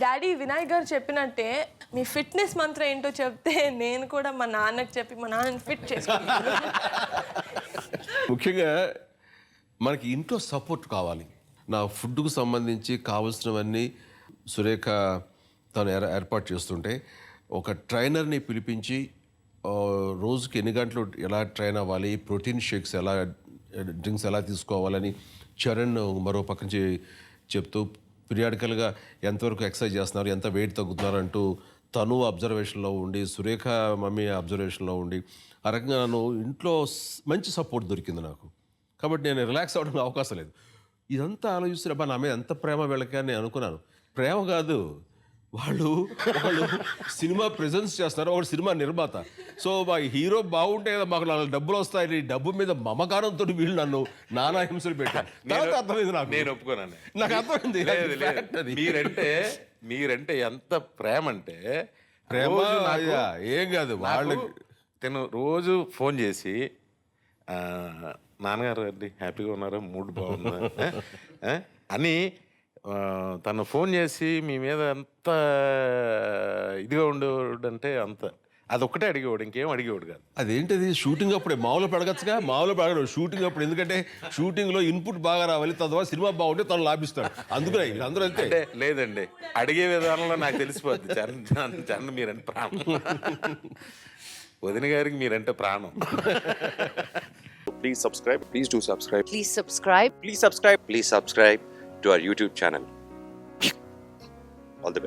Daddy Vinayak గారు చెప్పినట్టే మీ fitness మంత్రం ఏంటో చెప్తే నేను కూడా మా నాన్నకి చెప్పి మా నాన్నని ఫిట్ చేసుకుంటాను. ముఖ్యంగా మనకి ఇంట్లో సపోర్ట్ కావాలి. నా ఫుడ్కు సంబంధించి కావాల్సినవన్నీ సురేఖ తను ఏర్పాటు చేస్తుంటే ఒక ట్రైనర్ని పిలిపించి రోజుకి ఎన్ని గంటలు ఎలా ట్రైన్ అవ్వాలి, ప్రోటీన్ షేక్స్ ఎలా, డ్రింక్స్ ఎలా తీసుకోవాలని చరణ్ మరో పక్క నుంచి చెప్తూ పీరియాడికల్గా ఎంతవరకు ఎక్సర్సైజ్ చేస్తున్నారు, ఎంత వెయిట్ తగ్గుతున్నారు అంటూ తను అబ్జర్వేషన్లో ఉండి, సురేఖ మమ్మీ అబ్జర్వేషన్లో ఉండి, ఆ రకంగా నన్ను ఇంట్లో మంచి సపోర్ట్ దొరికింది నాకు. కాబట్టి నేను రిలాక్స్ అవ్వడానికి అవకాశం లేదు. ఇదంతా ఆలోచిస్తున్నప్పుడు నా మీద ఎంత ప్రేమ వీళ్ళకి అని నేను అనుకున్నాను. ప్రేమ కాదు, వాళ్ళు సినిమా ప్రెజెన్స్ చేస్తున్నారు, ఒకటి సినిమా నిర్మాత. సో మా హీరో బాగుంటే కదా మాకు 4 డబ్బులు వస్తాయి, డబ్బు మీద మమకారంతో వీళ్ళు నన్ను నానా హింసలు పెట్టారు. అర్థమైంది నాకు. నేను ఒప్పుకోనండి, నాకు అర్థమైంది. మీరంటే ఎంత ప్రేమ అంటే ప్రేమ ఏం కాదు. వాళ్ళు తను రోజు ఫోన్ చేసి నాన్నగారు అండి హ్యాపీగా ఉన్నారా, మూడ్ బాగుందా అని తను ఫోన్ చేసి మీ మీద ఎంత ఇదిగా ఉండేవాడు అంటే అంత అదొక్కటే అడిగేవాడు, ఇంకేం అడిగేవాడు కాదు. అదేంటిది షూటింగ్ అప్పుడే మామూలు పెడగచ్చుగా, మామూలు పెడగడు షూటింగ్ అప్పుడు. ఎందుకంటే షూటింగ్లో ఇన్పుట్ బాగా రావాలి, తద్వారా సినిమా బాగుంటే తను లాభిస్తాడు. అందుకనే అందరూ అంతే. లేదండి, అడిగే విధానంలో నాకు తెలిసిపోద్ది చరణ్ మీరంటే ప్రాణం, వదిన గారికి మీరంటే ప్రాణం. Please subscribe. Please do subscribe. Please subscribe. Please subscribe. Please subscribe to our YouTube channel.